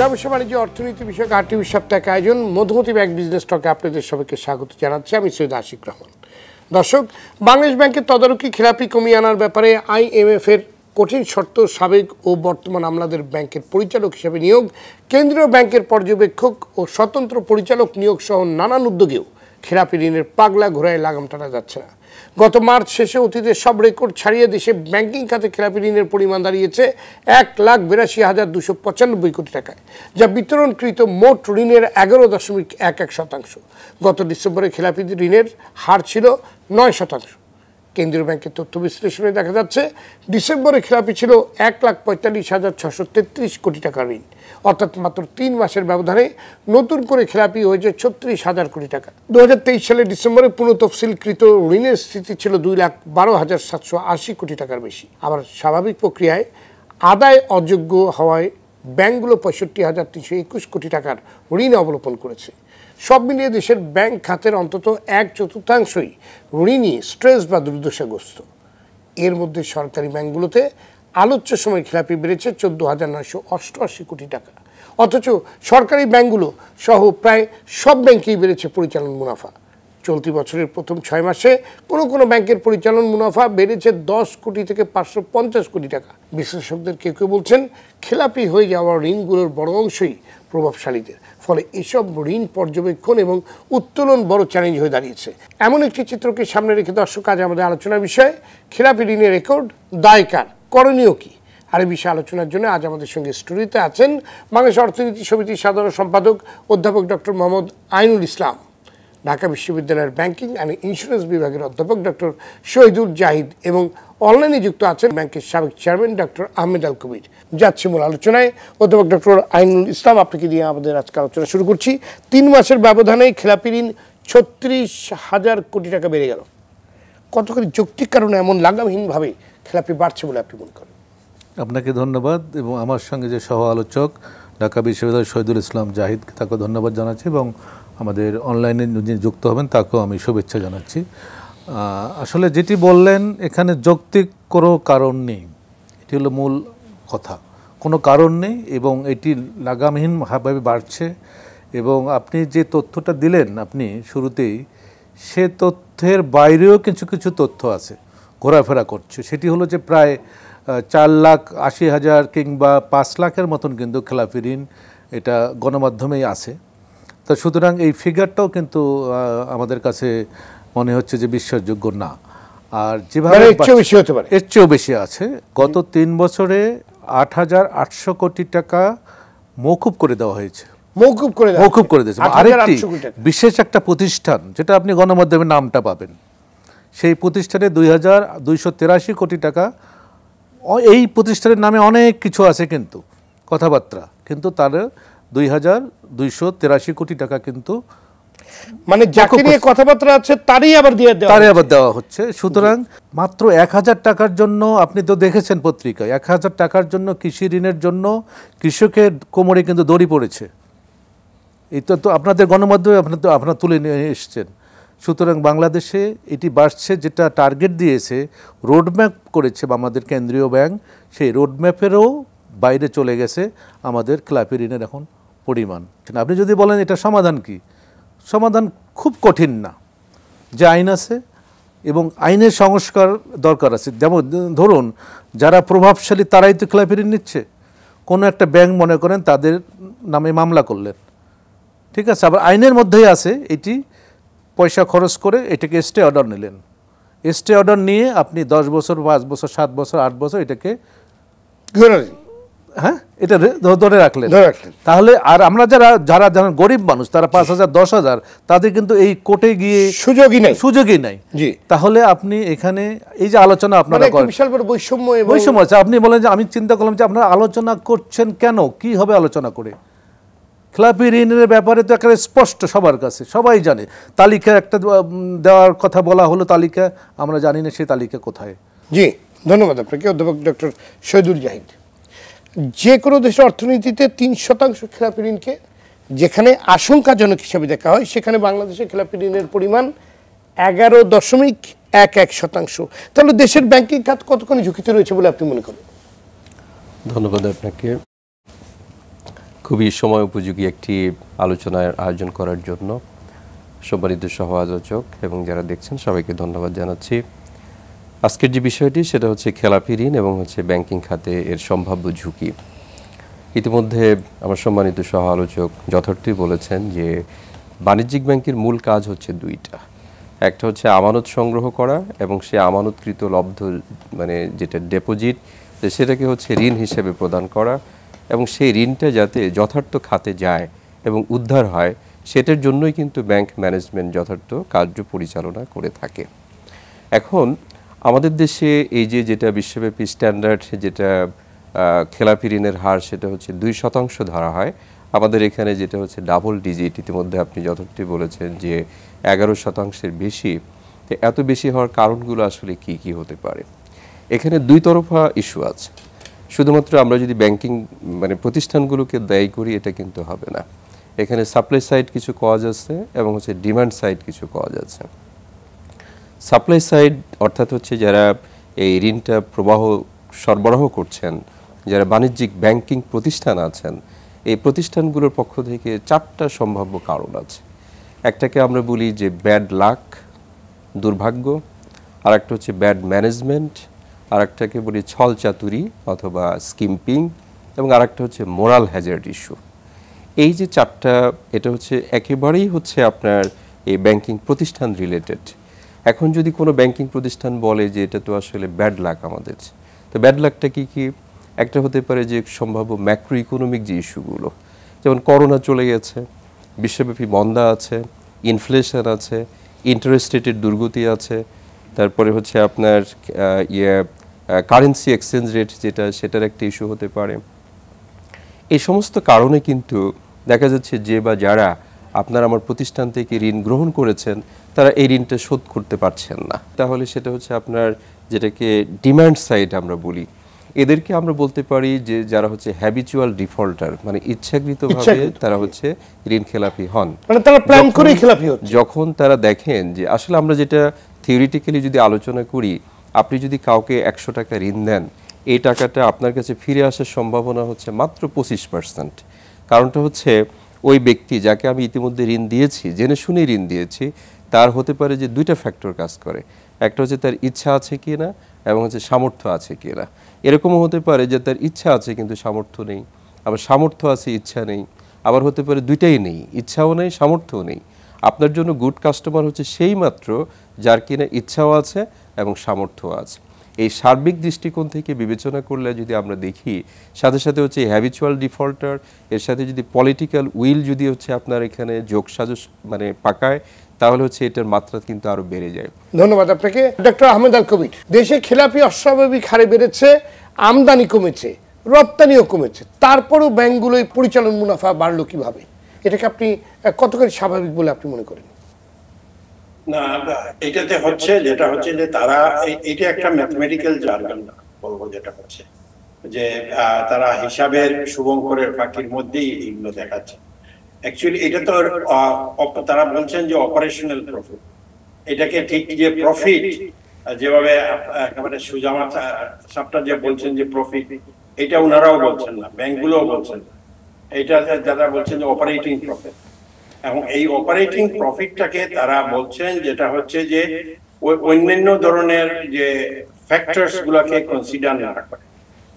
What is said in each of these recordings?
ব্যবসা বাণিজ্য অর্থনীতি বিষয়ক আরটিভি সাপ্তাহিক আয়োজন মধুমতি ব্যাংক বিজনেস টকে আপনাদের সবাইকে স্বাগত জানাচ্ছি। আমি সৈয়দ আশিক রহমান। দর্শক, বাংলাদেশ ব্যাংকের তদারকি খেলাপি কমিয়ে আনার ব্যাপারে IMF এর কঠিন শর্ত, সাবেক ও বর্তমান আমলাদের ব্যাংকের পরিচালক হিসেবে নিয়োগ, কেন্দ্রীয় ব্যাংকের পর্যবেক্ষক ও স্বতন্ত্র পরিচালক নিয়োগ সহ নানান উদ্যোগেও খেলাপি ঋণের পাগলা ঘোড়ায় লাগাম টানা যাচ্ছে না। গত মার্চ শেষে অতীতের সব রেকর্ড ছাড়িয়ে দেশে ব্যাংকিং খাতে খেলাপি ঋণের পরিমাণ দাঁড়িয়েছে 1,82,295 কোটি টাকায়, যা বিতরণকৃত মোট ঋণের 11.11%। গত ডিসেম্বরে খেলাপি ঋণের হার ছিল 9%। কেন্দ্রীয় ব্যাংকের তথ্য বিশ্লেষণে দেখা যাচ্ছে ডিসেম্বরে খেলাপি ছিল 1,45,633 কোটি টাকা ঋণ, অর্থাৎ মাত্র 3 মাসের ব্যবধানে নতুন করে খেলাপি হয়েছে 36,000 কোটি টাকা। 2023 সালের ডিসেম্বরে পুনঃতফসিলকৃত ঋণের স্থিতি ছিল 2,12,780 কোটি টাকার বেশি। আবার স্বাভাবিক প্রক্রিয়ায় আদায় অযোগ্য হওয়ায় ব্যাংকগুলো 65,321 কোটি টাকার ঋণ অবলোকন করেছে। সব মিলিয়ে দেশের ব্যাংক খাতের অন্তত 1/4 ঋণই স্ট্রেস বা দুর্দশাগ্রস্ত। এর মধ্যে সরকারি ব্যাংকগুলোতে আলোচ্য সময় খেলাপি বেড়েছে 14,988 কোটি টাকা, অথচ সরকারি ব্যাংকগুলো সহ প্রায় সব ব্যাংকেই বেড়েছে পরিচালন মুনাফা। চলতি বছরের প্রথম 6 মাসে কোনো ব্যাংকের পরিচালন মুনাফা বেড়েছে 10 কোটি থেকে 550 কোটি টাকা। বিশ্লেষকদের কেউ কেউ বলছেন খেলাপি হয়ে যাওয়া ঋণগুলোর বড় অংশই প্রভাবশালীদের, ফলে এসব ঋণ পর্যবেক্ষণ এবং উত্তোলন বড় চ্যালেঞ্জ হয়ে দাঁড়িয়েছে। এমন একটি চিত্রকে সামনে রেখে দর্শক আজ আমাদের আলোচনার বিষয় খেলাপি ঋণের রেকর্ড, দায় কার, করণীয় কি। আর এই বিষয়ে আলোচনার জন্য আজ আমাদের সঙ্গে স্টুডিওতে আছেন বাংলাদেশ অর্থনীতি সমিতির সাধারণ সম্পাদক অধ্যাপক ডক্টর মোহাম্মদ আইনুল ইসলাম, ঢাকা বিশ্ববিদ্যালয়ের ব্যাংকিং অ্যান্ড ইন্স্যুরেন্স বিভাগের অধ্যাপক ডক্টর শহীদুল জাহিদ এবং অনলাইনে যুক্ত আছেন ব্যাংকের সাবেক চেয়ারম্যান ডক্টর আহমেদ আল কবির। যাচ্ছি মূল আলোচনায়। অধ্যাপক ডক্টর আইনুল ইসলাম, আপনাকে দিয়ে আমাদের আজকে আলোচনা শুরু করছি। 3 মাসের ব্যবধানে খেলাপি ঋণ 36,000 কোটি টাকা বেড়ে গেল। কতখানি যৌক্তিক কারণে এমন লাগামহীনভাবে খেলাপি বাড়ছে বলে আপনি মনে করেন? আপনাকে ধন্যবাদ, এবং আমার সঙ্গে যে সহ আলোচক ঢাকা বিশ্ববিদ্যালয়ের শহীদুল ইসলাম জাহিদ, তাকে ধন্যবাদ জানাচ্ছি, এবং আমাদের অনলাইনে যিনি যুক্ত হবেন তাকেও আমি শুভেচ্ছা জানাচ্ছি। আসলে যেটি বললেন, এখানে যৌক্তিক কোনো কারণ নেই, এটি হলো মূল কথা। কোনো কারণ নেই এবং এটি লাগামহীনভাবে বাড়ছে। এবং আপনি যে তথ্যটা দিলেন আপনি শুরুতেই, সে তথ্যের বাইরেও কিছু কিছু তথ্য আছে, ঘোরাফেরা করছে। সেটি হলো যে প্রায় 4,80,000 কিংবা 5 লাখের মতন কিন্তু খেলাপি ঋণ, এটা গণমাধ্যমেই আছে। তো সুতরাং এই ফিগারটাও কিন্তু আমাদের কাছে মনে হচ্ছে যে বিশ্বাসযোগ্য না। আর যেভাবে এর চেয়েও বেশি আছে। গত 3 বছরে 8,800 কোটি টাকা মওকুফ করে দেওয়া হয়েছে, মওকুফ করে দিয়েছে। আরেকটি বিশেষ একটা প্রতিষ্ঠান, যেটা আপনি গণমাধ্যমের নামটা পাবেন, সেই প্রতিষ্ঠানে 2,283 কোটি টাকা। এই প্রতিষ্ঠানের নামে অনেক কিছু আছে কিন্তু কথাবার্তা, কিন্তু তার 2,283 কোটি টাকা কিন্তু মানে যাকে নিয়ে কথাবার্তা আছে তারই আবার দেওয়া হচ্ছে। সুতরাং মাত্র 1,000 টাকার জন্য, আপনি তো দেখেছেন পত্রিকায়, 1,000 টাকার জন্য কৃষি ঋণের জন্য কৃষকের কোমরে কিন্তু দড়ি পড়েছে। এটা তো আপনাদের গণমাধ্যমে আপনারা তুলে নিয়ে এসছেন। সুতরাং বাংলাদেশে এটি বাড়ছে, যেটা টার্গেট দিয়েছে, রোডম্যাপ করেছে আমাদের কেন্দ্রীয় ব্যাংক, সেই রোডম্যাপেরও বাইরে চলে গেছে আমাদের খেলাপি ঋণের এখন পরিমাণ। আপনি যদি বলেন এটা সমাধান কি, সমাধান খুব কঠিন না। যে আইন আছে এবং আইনের সংস্কার দরকার আছে। যেমন ধরুন, যারা প্রভাবশালী তারাই তো খেলাপি ঋণ নিচ্ছে। কোনো একটা ব্যাংক মনে করেন তাদের নামে মামলা করলেন, ঠিক আছে, আবার আইনের মধ্যেই আছে এটি, পয়সা খরচ করে এটাকে স্টে অর্ডার নিলেন। স্টে অর্ডার নিয়ে আপনি 10 বছর, 5 বছর, 7 বছর, 8 বছর এটাকে এটা ধরে রাখলেন। তাহলে আর আমরা যারা গরিব মানুষ, তারা 5,000, 10,000, তাদের কিন্তু এই কোর্টে গিয়ে সুযোগই নাই। তাহলে আপনি এখানে এই যে আলোচনা আপনারা করেন, বিশাল বড় বৈষম্য আছে। আপনি বলেন যে আমি চিন্তা করলাম যে আপনারা আলোচনা করছেন কেন, কি হবে আলোচনা করে? খেলাপি ঋণের ব্যাপারে তো একেবারে স্পষ্ট, সবার কাছে, সবাই জানে। তালিকা একটা দেওয়ার কথা বলা হলো, তালিকা আমরা জানি না সেই তালিকা কোথায়। জি, ধন্যবাদ আপনাকে অধ্যাপক ডক্টর শহীদুল জাহিদ। যে কোনো দেশের অর্থনীতিতে 3% খেলাপি ঋণকে যেখানে আশঙ্কাজনক হিসাবে দেখা হয়, সেখানে বাংলাদেশের খেলাপি ঋণের পরিমাণ 11.11%। তাহলে দেশের ব্যাংকিং খাত কতখানি ঝুঁকিতে রয়েছে বলে আপনি মনে করেন? ধন্যবাদ আপনাকে। খুবই সময় উপযোগী একটি আলোচনার আয়োজন করার জন্য সম্মানিত সহ আলোচক এবং যারা দেখছেন সবাইকে ধন্যবাদ জানাচ্ছি। আজকের যে বিষয়টি সেটা হচ্ছে খেলাপি ঋণ এবং হচ্ছে ব্যাংকিং খাতে এর সম্ভাব্য ঝুঁকি। ইতিমধ্যে আমার সম্মানিত সহ আলোচক যথার্থই বলেছেন যে বাণিজ্যিক ব্যাংকের মূল কাজ হচ্ছে দুইটা, একটা হচ্ছে আমানত সংগ্রহ করা এবং সে আমানতকৃত লব্ধ মানে যেটা ডিপোজিট সেটাকে হচ্ছে ঋণ হিসেবে প্রদান করা এবং সেই ঋণটা যাতে যথার্থ খাতে যায় এবং উদ্ধার হয় সেটার জন্যই কিন্তু ব্যাংক ম্যানেজমেন্ট যথার্থ কার্য পরিচালনা করে থাকে। এখন আমাদের দেশে এই যেটা বিশ্বব্যাপী স্ট্যান্ডার্ড যেটা খেলাপি ঋণের হার সেটা হচ্ছে 2% ধরা হয়, আমাদের এখানে যেটা হচ্ছে ডাবল ডিজিট। ইতিমধ্যে আপনি যথার্থই বলেছেন যে 11% বেশি। এত বেশি হওয়ার কারণগুলো আসলে কি কি হতে পারে? এখানে দুই তরফা ইস্যু আছে। শুধুমাত্র আমরা যদি ব্যাংকিং মানে প্রতিষ্ঠানগুলোকে দায়ী করি এটা কিন্তু হবে না। এখানে সাপ্লাই সাইড কিছু কজ আছে এবং হচ্ছে ডিমান্ড সাইড কিছু কজ আছে। সাপ্লাই সাইড অর্থাৎ হচ্ছে যারা এই ঋণটা সরবরাহ করছেন, যারা বাণিজ্যিক ব্যাংকিং প্রতিষ্ঠান আছেন, এই প্রতিষ্ঠানগুলোর পক্ষ থেকে 4টা সম্ভাব্য কারণ আছে। একটাকে আমরা বলি যে ব্যাড লাক, দুর্ভাগ্য, আর একটা হচ্ছে ব্যাড ম্যানেজমেন্ট, আর একটাকে বলি ছল চাতুরি অথবা স্কিম্পিং, এবং আর একটা হচ্ছে মোরাল হ্যাজার্ড ইস্যু। এই যে 4টা এটা হচ্ছে একেবারেই হচ্ছে আপনার এই ব্যাংকিং প্রতিষ্ঠান রিলেটেড। এখন যদি কোনো ব্যাংকিং প্রতিষ্ঠান বলে যে এটা তো আসলে ব্যাড লাক আমাদের, তো ব্যাড লাকটা কি কি? একটা হতে পারে যে সম্ভাব্য ম্যাক্রো ইকোনমিক যে ইস্যুগুলো, যেমন করোনা চলে গেছে, বিশ্বব্যাপী মন্দা আছে, ইনফ্লেশন আছে, ইন্টারেস্ট রেটের দুর্গতি আছে, তারপরে হচ্ছে আপনার কারেন্সি এক্সচেঞ্জ রেট যেটা সেটার একটা ইস্যু হতে পারে। এই সমস্ত কারণে কিন্তু দেখা যাচ্ছে যে বা যারা আপনার আমার প্রতিষ্ঠান থেকে ঋণ গ্রহণ করেছেন তারা এই ঋণটা শোধ করতে পারছেন না। তাহলে সেটা হচ্ছে আপনার যেটাকে ডিমান্ড সাইড আমরা বলি, এদেরকে আমরা বলতে পারি যে যারা হচ্ছে হ্যাবিচুয়াল ডিফল্টার, মানে ইচ্ছাকৃতভাবে তারা হচ্ছে ঋণ খেলাপি হন, মানে তারা প্ল্যান করে খেলাপি হচ্ছে। যখন তারা দেখেন যে আসলে আমরা যেটা থিওরিটিক্যালি যদি আলোচনা করি, আপনি যদি কাউকে 100 টাকা ঋণ দেন, এই টাকাটা আপনার কাছে ফিরে আসার সম্ভাবনা হচ্ছে মাত্র 25%। কারণটা হচ্ছে ওই ব্যক্তি যাকে আমি ইতিমধ্যে ঋণ দিয়েছি, জেনে শুনে ঋণ দিয়েছি, তার হতে পারে যে 2টা ফ্যাক্টর কাজ করে। একটা হচ্ছে তার ইচ্ছা আছে কি না এবং হচ্ছে সামর্থ্য আছে কি না। এরকমও হতে পারে যে তার ইচ্ছা আছে কিন্তু সামর্থ্য নেই, আবার সামর্থ্য আছে ইচ্ছা নেই, আবার হতে পারে দুইটাই নেই, ইচ্ছাও নেই সামর্থ্যও নেই। আপনার জন্য গুড কাস্টমার হচ্ছে সেই মাত্র যার কিনা ইচ্ছাও আছে এবং সামর্থ্য আছে। এই সার্বিক দৃষ্টিকোণ থেকে বিবেচনা করলে যদি আমরা দেখি, সাথে সাথে হচ্ছে হ্যাবিচুয়াল ডিফল্টার, এর সাথে যদি পলিটিক্যাল উইল যদি হচ্ছে আপনার এখানে যোগসাজশ মানে পাকায়, তাহলে হচ্ছে এটার মাত্রা কিন্তু আরো বেড়ে যায়। ধন্যবাদ আপনাকে ডক্টর আহমেদ আল কবির। দেশে খেলাপি অস্বাভাবিক হারে বেড়েছে, আমদানি কমেছে, রপ্তানিও কমেছে, তারপরও ব্যাংকগুলোই পরিচালন মুনাফা বাড়লো কিভাবে? এটাকে আপনি কতখানি স্বাভাবিক বলে আপনি মনে করেন? না, এটাতে হচ্ছে যেটা হচ্ছে যে তারা এটা একটা ম্যাথমেটিক্যাল জার্গন বলবো, যেটা হচ্ছে যে তারা হিসাবের শুভঙ্করের ফাঁকির মধ্যেই এগুলো দেখাচ্ছে। অ্যাকচুয়ালি এটা তো তারা বলছেন যে অপারেশনাল প্রফিট, এটাকে ঠিক যে প্রফিট যেভাবে একেবারে সুজামা সাপটা যে বলছেন যে প্রফিট, এটা ওনারাও বলছেন না, ব্যাংকগুলোও বলছেন না, এটা যারা বলছেন যে অপারেটিং প্রফিট। এবং এই অপারেটিং প্রফিটটাকে তারা বলছেন যেটা হচ্ছে যে অন্যান্য ধরনের যে ফ্যাক্টরস গুলাকে কনসিডার না করে,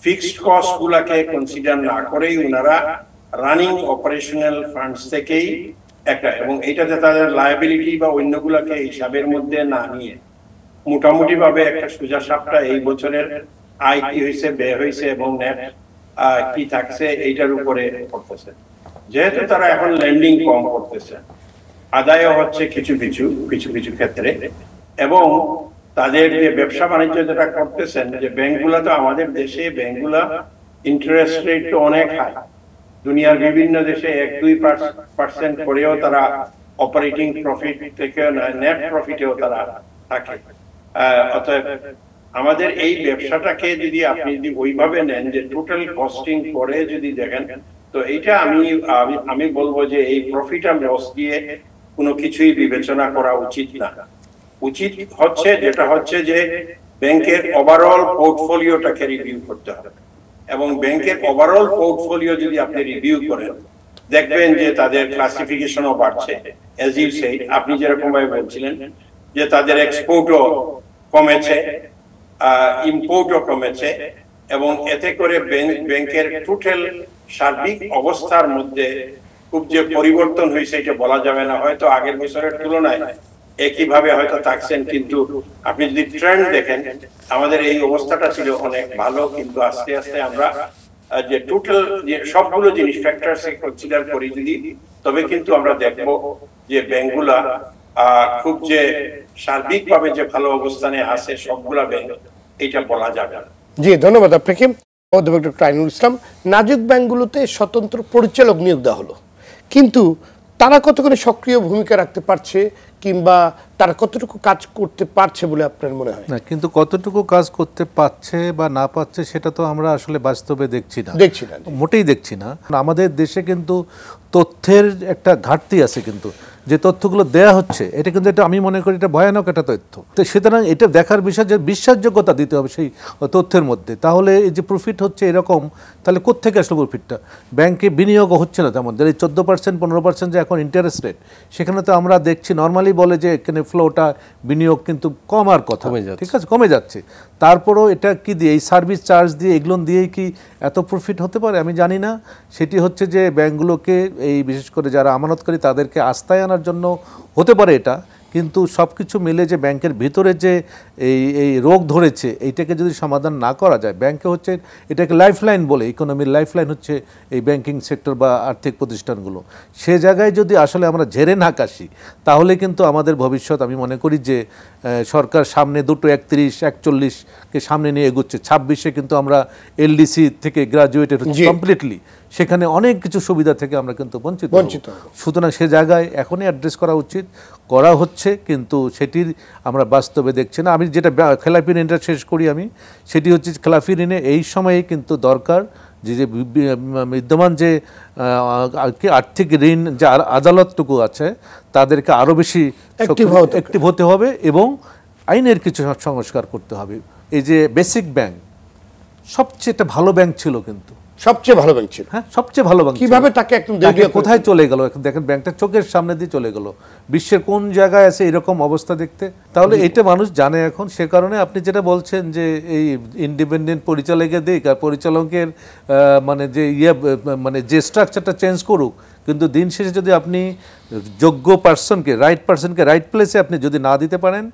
ফিক্সড কস্ট গুলাকে কনসিডার না করেই ওনারা রানিং অপারেশনাল ফান্ডস থেকেই একটা, এবং এটাতে তাদের লায়াবিলিটি বা অন্যগুলাকে হিসাবের মধ্যে না নিয়ে মোটামুটি ভাবে একটা সোজা সাপটা এই বছরের আয় কি হয়েছে, ব্যয় হয়েছে এবং নেট কি থাকছে এইটার উপরে করতেছে। যেহেতু তারা এখন লেন্ডিং কম করতেছে, আদায়ও হচ্ছে কিছু কিছু ক্ষেত্রে, এবং তাদের যে ব্যবসা বাণিজ্য যেটা করতেছেন, যে ব্যাংকগুলা তো আমাদের দেশে ব্যাংকগুলা ইন্টারেস্ট রেট তো অনেক হাই, দুনিয়ার বিভিন্ন দেশে 1-2% করেও তারা অপারেটিং প্রফিট থেকে নেট প্রফিটেও তারা থাকে। অতএব আমাদের এই ব্যবসাটাকে যদি আপনি যদি ওইভাবে নেন যে টোটাল কস্টিং করে যদি দেখেন, তো এইটা আমি বলবো যে এই প্রফিট আর লস দিয়ে কোনো কিছুই বিবেচনা করা উচিত না। উচিত হচ্ছে যেটা হচ্ছে যে ব্যাংকের ওভারঅল পোর্টফোলিওটাকে রিভিউ করতে হবে। এবং ব্যাংকের ওভারঅল পোর্টফোলিও যদি আপনি রিভিউ করেন, দেখবেন যে তাদের ক্লাসিফিকেশনও বাড়ছে। অ্যাজ ইউ সেড, আপনি যেরকম ভাবে বলছিলেন যে তাদের এক্সপোর্টও কমেছে, ইম্পোর্টও কমেছে, এবং এতে করে ব্যাংকের টোটাল সার্বিক অবস্থার মধ্যে খুব যে পরিবর্তন হয়েছে এটা বলা যাবে না। হয়তো আগের বছরের তুলনায় একইভাবে হয়তো থাকছেন, কিন্তু আপনি যদি ট্রেন্ড দেখেন আমাদের এই অবস্থাটা ছিল অনেক ভালো, কিন্তু আস্তে আস্তে আমরা যে টোটাল সবগুলো জিনিস ফ্যাক্টরস কনসিডার করি যদি, তবে কিন্তু আমরা দেখবো যে ব্যাংকগুলা খুব যে সার্বিকভাবে যে ভালো অবস্থানে আছে সবগুলা ব্যাংক, এটা বলা যাবে না। জি, ধন্যবাদ আপনাকে অধ্যাপক ডক্টর আইনুল ইসলাম। নাজুক ব্যাংকগুলোতে স্বতন্ত্র পরিচালক নিয়োগ দেওয়া হলো, কিন্তু তারা কতখানি সক্রিয় ভূমিকা রাখতে পারছে কিংবা তারা কতটুকু কাজ করতে পারছে বলে আপনার মনে হয়? না, কিন্তু কতটুকু কাজ করতে পারছে বা না পারছে সেটা তো আমরা আসলে বাস্তবে দেখছি না, মোটেই দেখছি না। আমাদের দেশে কিন্তু তথ্যের একটা ঘাটতি আছে, কিন্তু যে তথ্যগুলো দেয়া হচ্ছে এটা কিন্তু এটা আমি মনে করি এটা ভয়ানক একটা তথ্য। তো সুতরাং এটা দেখার বিষয় যে বিশ্বাসযোগ্যতা দিতে হবে সেই তথ্যের মধ্যে। তাহলে এই যে প্রফিট হচ্ছে এরকম, তাহলে কোত্থেকে আসলো প্রফিটটা? ব্যাংকে বিনিয়োগ হচ্ছে না তেমন, এই 14% 15% যে এখন ইন্টারেস্ট রেট, সেখানে তো আমরা দেখছি নর্মালি বলে যে এখানে ফ্লোটা বিনিয়োগ কিন্তু কমার কথা, ঠিক আছে, কমে যাচ্ছে। তারপরও এটা কি দিয়ে, এই সার্ভিস চার্জ দিয়ে, এগুলো দিয়েই কি এত প্রফিট হতে পারে? আমি জানি না। সেটি হচ্ছে যে ব্যাংকগুলোকে এই বিশেষ করে যারা আমানতকারী তাদেরকে আস্থায় আনার জন্য হতে পারে এটা, কিন্তু সব কিছু মিলে যে ব্যাংকের ভিতরে যে এই রোগ ধরেছে এইটাকে যদি সমাধান না করা যায়, ব্যাংকে হচ্ছে এটাকে লাইফলাইন বলে, ইকোনমির লাইফলাইন হচ্ছে এই ব্যাংকিং সেক্টর বা আর্থিক প্রতিষ্ঠানগুলো। সে জায়গায় যদি আসলে আমরা ঝেড়ে না কাশি, তাহলে কিন্তু আমাদের ভবিষ্যৎ, আমি মনে করি যে সরকার সামনে দুটো 31-41কে সামনে নিয়ে এগোচ্ছে, 26-এ কিন্তু আমরা এলডিসি থেকে গ্রাজুয়েটেড হচ্ছে কমপ্লিটলি, সেখানে অনেক কিছু সুবিধা থেকে আমরা কিন্তু বঞ্চিত। সুতরাং সে জায়গায় এখনই অ্যাড্রেস করা উচিত, করা হচ্ছে, কিন্তু সেটির আমরা বাস্তবে দেখছি না। আমি যেটা খেলাপি ঋণটা শেষ করি, আমি সেটি হচ্ছে খেলাপি ঋণে এই সময়ে কিন্তু দরকার যে বিদ্যমান যে আর্থিক ঋণ যে আদালতটুকু আছে তাদেরকে আরও বেশি অ্যাক্টিভ হতে হবে এবং আইনের কিছু সংস্কার করতে হবে। এই যে বেসিক ব্যাংক সবচেয়ে একটা ভালো ব্যাংক ছিল, কিন্তু সবচেয়ে ভালো ব্যাংক ছিল, হ্যাঁ সবচেয়ে ভালো ব্যাংক, কিভাবে তাকে একদম কোথায় চলে গেল দেখেন, ব্যাংকটা চোখের সামনে দিয়ে চলে গেল, বিশ্বের কোন জায়গায় আছে এরকম অবস্থা দেখতে। তাহলে এটা মানুষ জানে এখন, সে কারণে আপনি যেটা বলছেন যে এই ইন্ডিপেন্ডেন্ট পরিচালকের দিক আর পরিচালকের মানে যে মানে যে স্ট্রাকচারটা চেঞ্জ করুক, কিন্তু দিন শেষে যদি আপনি যোগ্য পার্সনকে রাইট প্লেসে আপনি যদি না দিতে পারেন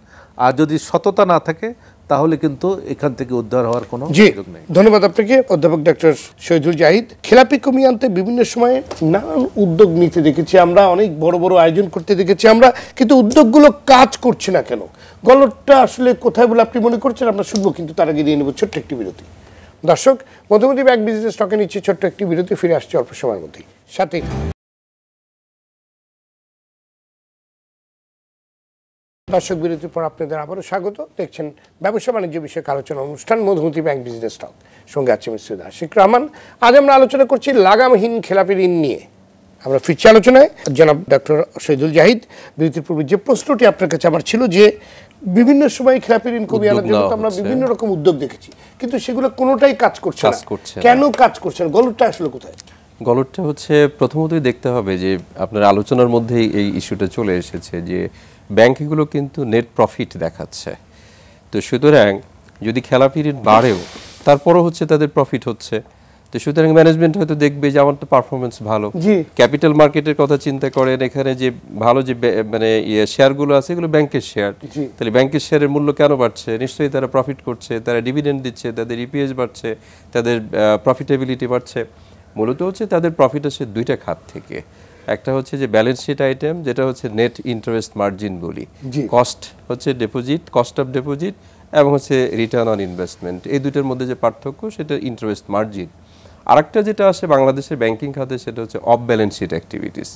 আর যদি সততা না থাকে, তাহলে কিন্তু এখান থেকে উদ্ধার হওয়ার কোনো সুযোগ নেই। ধন্যবাদ আপনাকে অধ্যাপক ডক্টর শহীদুল জাহিদ। খেলাপি কমিয়ে আনতে বিভিন্ন সময়ে নানান উদ্যোগ নিতে দেখেছি আমরা, অনেক বড় বড় আয়োজন করতে দেখেছি আমরা, কিন্তু উদ্যোগগুলো কাজ করছে না কেন? গল্পটা আসলে কোথায় বলে আপনি মনে করছেন? আমরা শুনবো, কিন্তু তার আগে দিয়ে নেব ছোট্ট একটি বিরতি। দর্শক, মধ্যমধ্যে ব্যাংক বিজনেস টকে নিচ্ছে ছোট্ট একটি বিরতি, ফিরে আসছে অল্প সময়ের মধ্যেই, সাথেই থাকুন। দর্শক, বিরতির পর আপনাদের আবারও স্বাগত। দেখছেন ব্যবসা বাণিজ্য বিষয়ক আলোচনা অনুষ্ঠান মধুমতি ব্যাংক বিজনেস টক, সঙ্গে আছে মিস্টার আশিক রহমান। আজ আমরা আলোচনা করছি লাগামহীন খেলাপি ঋণ নিয়ে। আমরা ফিরছি আলোচনায়। জনাব ডক্টর শহীদুল জাহিদ, বিরতির পূর্বে যে প্রশ্নটি আপনার কাছে আমার ছিল যে বিভিন্ন সময় খেলাপি ঋণ কমিয়ে আনার জন্য আমরা বিভিন্ন রকম উদ্যোগ দেখেছি, কিন্তু সেগুলো কোনোটাই কাজ করছে না। কেন কাজ করছে না? গলতটা আসলে কোথায়? গলতটা হচ্ছে প্রথমতই দেখতে হবে যে আপনার আলোচনার মধ্যেই এই ইস্যুটা চলে এসেছে যে ব্যাংকগুলো কিন্তু নেট প্রফিট দেখাচ্ছে। তো সুতরাং যদি খেলাপি ঋণ বাড়েও তারপরও হচ্ছে তাদের প্রফিট হচ্ছে, তো সুতরাং ম্যানেজমেন্ট হয়তো দেখবে যে আমার তো পারফরমেন্স ভালো। ক্যাপিটাল মার্কেটের কথা চিন্তা করেন, এখানে যে ভালো যে মানে শেয়ারগুলো আছে এগুলো ব্যাংকের শেয়ার, তাহলে ব্যাংকের শেয়ারের মূল্য কেন বাড়ছে? নিশ্চয়ই তারা প্রফিট করছে, তারা ডিভিডেন্ড দিচ্ছে, তাদের ইপিএস বাড়ছে, তাদের প্রফিটেবিলিটি বাড়ছে। মূলত হচ্ছে তাদের প্রফিট আসে দুইটা খাত থেকে। একটা হচ্ছে যে ব্যালেন্স শিট আইটেম, যেটা হচ্ছে নেট ইন্টারেস্ট মার্জিন বলি, কস্ট হচ্ছে ডেপোজিট, কস্ট অফ ডেপোজিট, এবং হচ্ছে রিটার্ন অন ইনভেস্টমেন্ট। এই দুইটার মধ্যে যে পার্থক্য সেটা ইন্টারেস্ট মার্জিন। আরেকটা যেটা আসে বাংলাদেশের ব্যাংকিং খাতে সেটা হচ্ছে অফ ব্যালেন্স শিট অ্যাক্টিভিটিস,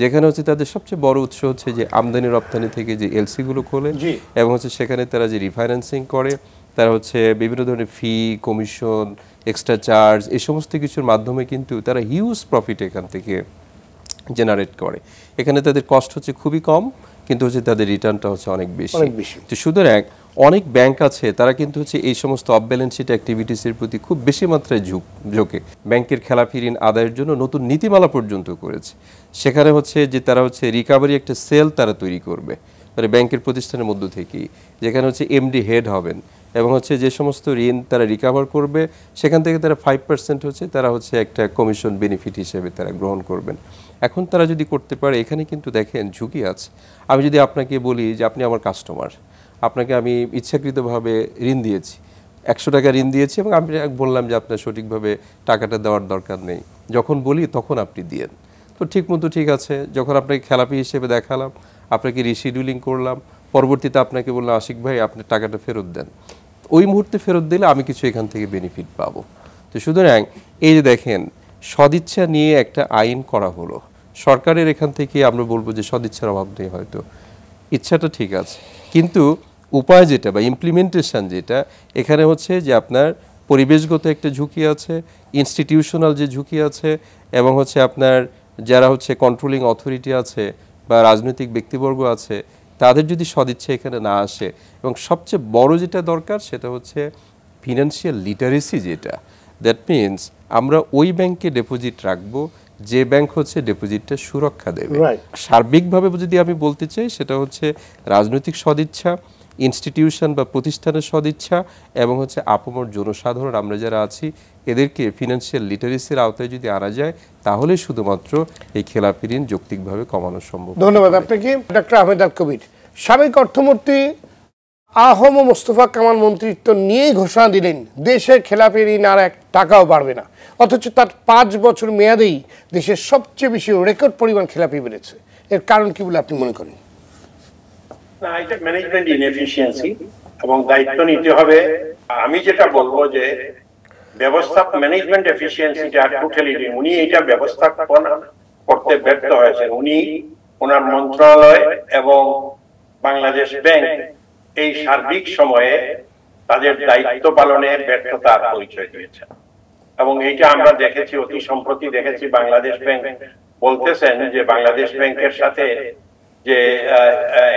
যেখানে হচ্ছে তাদের সবচেয়ে বড় উৎস হচ্ছে যে আমদানি রপ্তানি থেকে যে এলসিগুলো খোলে এবং হচ্ছে সেখানে তারা যে রিফাইন্যান্সিং করে, তারা হচ্ছে বিভিন্ন ধরনের ফি, কমিশন, এক্সট্রা চার্জ, এই সমস্ত কিছুর মাধ্যমে কিন্তু তারা হিউজ প্রফিট এখান থেকে জেনারেট করে। এখানে তাদের কস্ট হচ্ছে খুবই কম কিন্তু হচ্ছে তাদের রিটার্নটা হচ্ছে অনেক বেশি। অনেক বেশি। তো সুতরাং অনেক ব্যাংক আছে তারা কিন্তু হচ্ছে এই সমস্ত অফ ব্যালেন্স শিট অ্যাক্টিভিটিসের প্রতি খুব বেশি মাত্রায় ঝোঁকে। ব্যাংকের খেলাপি ঋণ আদায়ের জন্য নতুন নীতিমালা পর্যন্ত করেছে। সেখানে হচ্ছে যে তারা হচ্ছে রিকাভারি একটা সেল তারা তৈরি করবে, মানে ব্যাংকের প্রতিষ্ঠানের মধ্য থেকেই, যেখানে হচ্ছে এমডি হেড হবেন এবং হচ্ছে যে সমস্ত ঋণ তারা রিকাভার করবে সেখান থেকে তারা 5% হচ্ছে তারা হচ্ছে একটা কমিশন বেনিফিট হিসেবে তারা গ্রহণ করবেন। এখন তারা যদি করতে পারে, এখানে কিন্তু দেখেন ঝুঁকি আছে। আমি যদি আপনাকে বলি যে আপনি আমার কাস্টমার, আপনাকে আমি ইচ্ছাকৃতভাবে ঋণ দিয়েছি, 100 টাকা ঋণ দিয়েছি এবং আমি বললাম যে আপনার সঠিকভাবে টাকাটা দেওয়ার দরকার নেই, যখন বলি তখন আপনি দিয়েন, তো ঠিক মতো ঠিক আছে। যখন আপনাকে খেলাপি হিসেবে দেখালাম, আপনাকে রিশিডিউলিং করলাম, পরবর্তীতে আপনাকে বললাম আশিক ভাই আপনি টাকাটা ফেরত দেন, ওই মুহূর্তে ফেরত দিলে আমি কিছু এখান থেকে বেনিফিট পাবো। তো সুতরাং এই যে দেখেন সদিচ্ছা নিয়ে একটা আইন করা হলো সরকারের, এখান থেকে আমরা বলবো যে সদিচ্ছার অভাব নেই, হয়তো ইচ্ছাটা ঠিক আছে, কিন্তু উপায় যেটা বা ইমপ্লিমেন্টেশন যেটা এখানে হচ্ছে যে আপনার পরিবেশগত একটা ঝুঁকি আছে, ইনস্টিটিউশনাল যে ঝুঁকি আছে, এবং হচ্ছে আপনার যারা হচ্ছে কন্ট্রোলিং অথরিটি আছে বা রাজনৈতিক ব্যক্তিবর্গ আছে তাদের যদি সদিচ্ছা এখানে না আসে, এবং সবচেয়ে বড় যেটা দরকার সেটা হচ্ছে ফিনান্সিয়াল লিটারেসি, যেটা দ্যাট মিনস আমরা ওই ব্যাংকে ডিপোজিট রাখবো যে ব্যাংক হচ্ছে ডিপোজিটটা সুরক্ষা দেবে। সার্বিকভাবে যদি আমি বলতে চাই সেটা হচ্ছে রাজনৈতিক সদিচ্ছা, ইনস্টিটিউশন বা প্রতিষ্ঠানের সদিচ্ছা, এবং হচ্ছে আপামর জনসাধারণ আমরা যারা আছি এদেরকে ফিনান্সিয়াল লিটারেসির আওতায় যদি আনা যায় তাহলে শুধুমাত্র এই খেলাপি ঋণ যৌক্তিকভাবে কমানো সম্ভব। ধন্যবাদ আপনাকে ডক্টর আহমেদ আল কবির। সাবেক অর্থমন্ত্রী আহম মোস্তফা কামাল মন্ত্রিত্ব নিয়েই ঘোষণা দিলেন দেশের খেলাপি ঋণ আর 1 টাকাও বাড়বে না, অথচ তার 5 বছর মেয়াদেই দেশের সবচেয়ে বেশি রেকর্ড পরিমাণ খেলাপি বেড়েছে। এর কারণ কি বলে আপনি মনে করেন? না, এটা ম্যানেজমেন্ট ইনএফিশিয়েন্সি এবং দায়িত্ব নিতে হবে। আমি যেটা বলবো যে ব্যবস্থা ম্যানেজমেন্ট এফিসিয়েন্সিটা টোটালি উনি এটা ব্যবস্থাপনা করতে ব্যর্থ হয়েছেন। উনি ওনার মন্ত্রণালয় এবং বাংলাদেশ ব্যাংক এই সার্বিক সময়ে তাদের দায়িত্ব পালনের ব্যর্থতার পরিচয় দিয়েছেন, এবং এইটা আমরা দেখেছি, অতি সম্প্রতি দেখেছি বাংলাদেশ ব্যাংক বলতেছেন যে বাংলাদেশ ব্যাংকের সাথে যে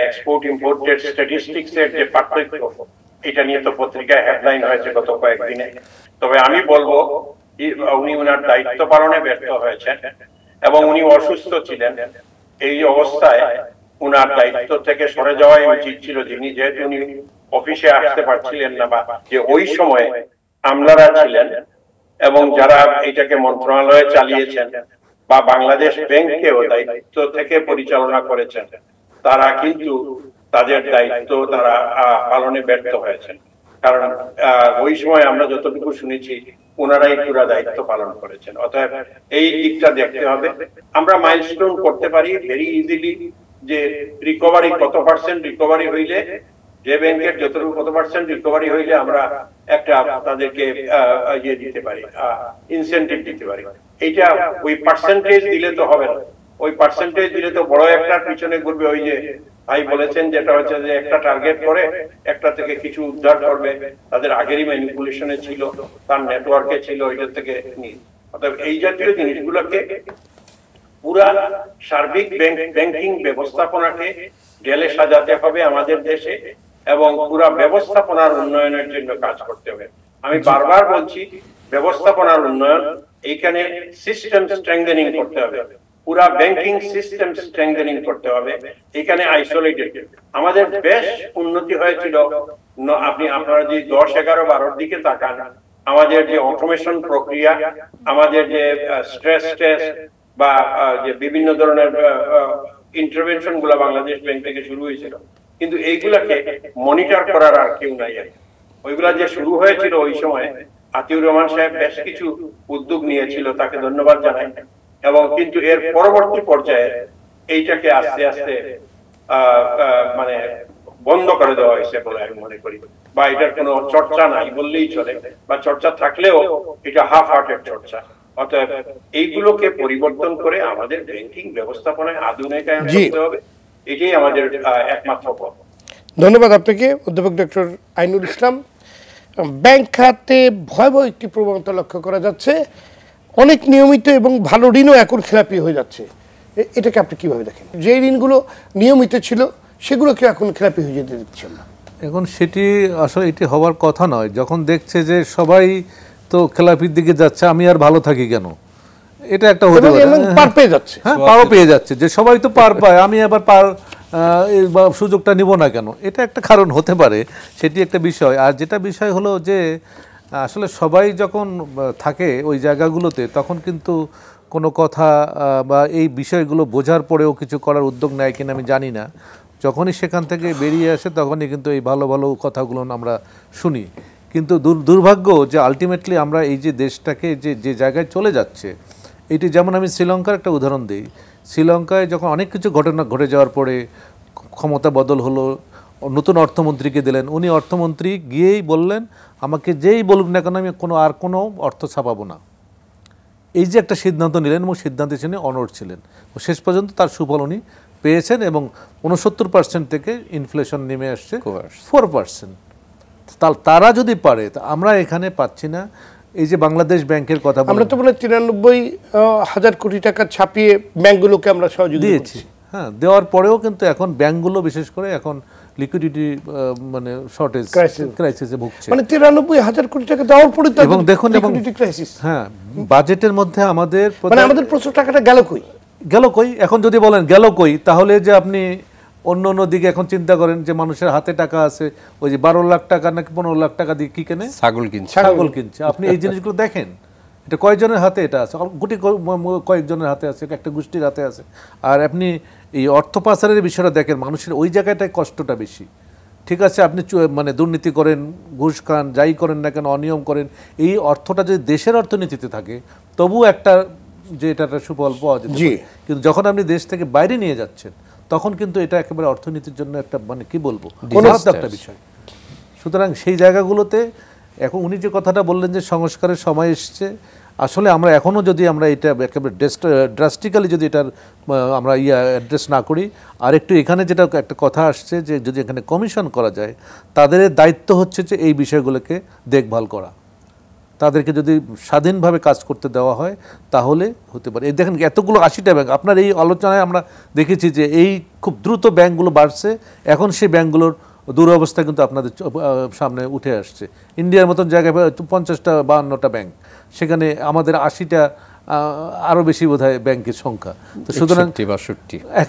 এক্সপোর্ট ইম্পোর্টেড স্ট্যাটিস্টিক্স এর যে পার্থক্য, এটা নিয়ে তো পত্রিকায় হেডলাইন হয়েছে গত কয়েকদিনে। তবে আমি বলবো উনি ওনার দায়িত্ব পালনে ব্যর্থ হয়েছেন এবং উনি অসুস্থ ছিলেন। এই অবস্থায় উনার দায়িত্ব থেকে সরে যাওয়াই উচিত ছিল, যিনি যেহেতু উনি অফিসে আসতে পারছিলেন না, বা যে ওই সময়ে আমলারা ছিলেন এবং যারা এটাকে মন্ত্রণালয়ে চালিয়েছেন বা বাংলাদেশ ব্যাংকেও দায়িত্ব থেকে পরিচালনা করেছেন, তারা কিন্তু তাদের দায়িত্ব তারা পালনে ব্যর্থ হয়েছেন। কারণ ওই সময় আমরা যতটুকু শুনেছি ওনারাই পুরা দায়িত্ব পালন করেছেন। অতএব এই দিকটা দেখতে হবে। আমরা মাইলস্টোন করতে পারি ভেরি ইজিলি, যে রিকভারি কত পার্সেন্ট রিকভারি হইলে, যে ব্যাংকের যতটুকু কত পার্সেন্ট রিকভারি হইলে আমরা একটা তাদেরকে ইয়ে দিতে পারি, ইনসেন্টিভ দিতে পারি। এইটা ওই পার্সেন্টেজ দিলে তো হবে না, ওই পার্সেন্টেজ দিলে তো বড় একটা পিছনে ঘুরবে। ওই যে ভাই বলেছেন যেটা হচ্ছে যে একটা টার্গেট করে একটা থেকে কিছু উদ্ধার করবে, তাদের আগেরই ম্যানিপুলেশনে ছিল, তার নেটওয়ার্কে ছিল, ওইটার থেকে নিয়ে। অর্থাৎ এই জাতীয় জিনিসগুলোকে পুরা সার্বিক ব্যাংকিং ব্যবস্থাপনাকে ঢেলে সাজাতে হবে আমাদের দেশে, এবং পুরা ব্যবস্থাপনার উন্নয়নের জন্য কাজ করতে হবে। আমি বারবার বলছি ব্যবস্থাপনার উন্নয়ন, এইখানে সিস্টেম স্ট্রেংথেনিং করতে হবে, পুরা ব্যাংকিং সিস্টেম স্ট্রেংথেনিং করতে হবে। এখানে আইসোলেটেড আমাদের বেশ উন্নতি হয়েছিল। আপনারা যদি 10, 11, 12 দিকে তাকান, আমাদের যে অটোমেশন প্রক্রিয়া, আমাদের যে স্ট্রেস টেস্ট বা যে বিভিন্ন ধরনের ইন্টারভেনশন গুলা বাংলাদেশ ব্যাংক থেকে শুরু হয়েছিল, কিন্তু এইগুলাকে মনিটর করার আর কেউ নাই। ওইগুলা যে শুরু হয়েছিল ওই সময় আতিউর রহমান সাহেব বেশ কিছু উদ্যোগ নিয়েছিল, তাকে ধন্যবাদ জানাই। এবং কিন্তু এর পরবর্তী পর্যায়ে এইটাকে আস্তে আস্তে মানে বন্ধ করে দেওয়া হয়েছে বলে আমি মনে করি, বা এটার কোনো চর্চা নাই বললেই চলে, বা চর্চা থাকলেও এটা হাফ হার্টেড চর্চা। অতএব এইগুলোকে পরিবর্তন করে আমাদের ব্যাংকিং ব্যবস্থাপনায় আধুনিকায়ন করতে হবে, এটাই আমাদের একমাত্র পথ। ধন্যবাদ আপনাকে অধ্যাপক ডক্টর আইনুল ইসলাম। ব্যাংক খাতে ভয়াবহ একটি প্রবণতা লক্ষ্য করা যাচ্ছে, অনেক নিয়মিত এবং ভালো ঋণও এখন খেলাপি হয়ে যাচ্ছে। এটাকে আপনি কিভাবে দেখেন? যে ঋণগুলো নিয়মিত ছিল সেগুলোকে এখন খেলাপি হয়ে যেতে দিচ্ছেন না। এখন সেটি আসলে এটি হওয়ার কথা নয়। যখন দেখছে যে সবাই তো খেলাপির দিকে যাচ্ছে, আমি আর ভালো থাকি কেন, এটা একটা হতে পারে। পার পেয়ে যাচ্ছে, হ্যাঁ, পারও পেয়ে যাচ্ছে, যে সবাই তো পার পায়, আমি আবার পার সুযোগটা নিব না কেন, এটা একটা কারণ হতে পারে, সেটি একটা বিষয়। আর যেটা বিষয় হলো যে আসলে সবাই যখন থাকে ওই জায়গাগুলোতে, তখন কিন্তু কোনো কথা বা এই বিষয়গুলো বোঝার পরেও কিছু করার উদ্যোগ নেয় কিনা আমি জানি না। যখনই সেখান থেকে বেরিয়ে আসে তখনই কিন্তু এই ভালো ভালো কথাগুলো আমরা শুনি। কিন্তু দুর্ভাগ্য যে আলটিমেটলি আমরা এই যে দেশটাকে যে জায়গায় চলে যাচ্ছে, এটি যেমন আমি শ্রীলঙ্কার একটা উদাহরণ দিই। শ্রীলঙ্কায় যখন অনেক কিছু ঘটনা ঘটে যাওয়ার পরে ক্ষমতা বদল হলো, নতুন অর্থমন্ত্রীকে দিলেন, উনি অর্থমন্ত্রী গিয়েই বললেন আমাকে যেই বলুক না কেন আমি আর কোনো অর্থ ছাপাবো না। এই যে একটা সিদ্ধান্ত নিলেন এবং সিদ্ধান্তের জন্য অনড় ছিলেন, শেষ পর্যন্ত তার সুফল উনি পেয়েছেন এবং 69% থেকে ইনফ্লেশন নেমে আসছে 4%। তারা যদি পারে, আমরা এখানে পাচ্ছি না। এই যে বাংলাদেশ ব্যাংকের কথা আমরা তো বলে 93,000 কোটি টাকা ছাপিয়ে ব্যাংকগুলোকে আমরা সহযোগিতা দিয়েছি, হ্যাঁ, দেওয়ার পরেও কিন্তু এখন ব্যাংকগুলো বিশেষ করে এখন লিকুইডিটি মানে শর্টেজ ক্রাইসিসে ভুগছে। মানে 93,000 কোটি টাকা দেওয়ার পরে তো এবং দেখুন লিকুইডিটি ক্রাইসিস। হ্যাঁ, বাজেটের মধ্যে আমাদের প্রচুর টাকাটা গেল কই? এখন যদি বলেন গেল কই, তাহলে যে আপনি অন্য দিকে এখন চিন্তা করেন যে মানুষের হাতে টাকা আছে, ওই যে 12 লাখ টাকা নাকি 15 লাখ টাকা দিয়ে কি কেনে, ছাগল কিনছে। আপনি এই জিনিসগুলো দেখেন, এটা কয়েকজনের হাতে এটা আছে, কয়েকজনের হাতে আছে, একটা গোষ্ঠীর হাতে আছে। আর আপনি এই অর্থ পাচারের বিষয়টা দেখেন, মানুষের ওই জায়গাটায় কষ্টটা বেশি। ঠিক আছে, আপনি মানে দুর্নীতি করেন, ঘুষ খান, যাই করেন না কেন, অনিয়ম করেন, এই অর্থটা যদি দেশের অর্থনীতিতে থাকে তবু একটা যে এটা একটা সুফল পাওয়া যেত। কিন্তু যখন আপনি দেশ থেকে বাইরে নিয়ে যাচ্ছেন, তখন কিন্তু এটা একেবারে অর্থনীতির জন্য একটা মানে কি বলবো একটা বিষয়। সুতরাং সেই জায়গাগুলোতে এখন উনি যে কথাটা বললেন যে সংস্কারের সময় এসছে, আসলে আমরা এখনও যদি আমরা এটা একেবারে ড্রাস্টিক্যালি যদি এটার আমরা অ্যাড্রেস না করি, আর একটু এখানে যেটা একটা কথা আসছে যে যদি এখানে কমিশন করা যায়, তাদের দায়িত্ব হচ্ছে যে এই বিষয়গুলোকে দেখভাল করা। তাদেরকে যদি স্বাধীনভাবে কাজ করতে দেওয়া হয় তাহলে হতে পারে। এই দেখেন এতগুলো 80টা ব্যাংক, আপনার এই আলোচনায় আমরা দেখেছি যে এই খুব দ্রুত ব্যাংকগুলো বাড়ছে, এখন সেই ব্যাংকগুলোর দুরবস্থা কিন্তু আপনাদের সামনে উঠে আসছে। ইন্ডিয়ার মতন জায়গায় 50টা 52টা ব্যাংক, সেখানে আমাদের 80টা আরও বেশি বোধহয় ব্যাংকের সংখ্যা। তো সুতরাং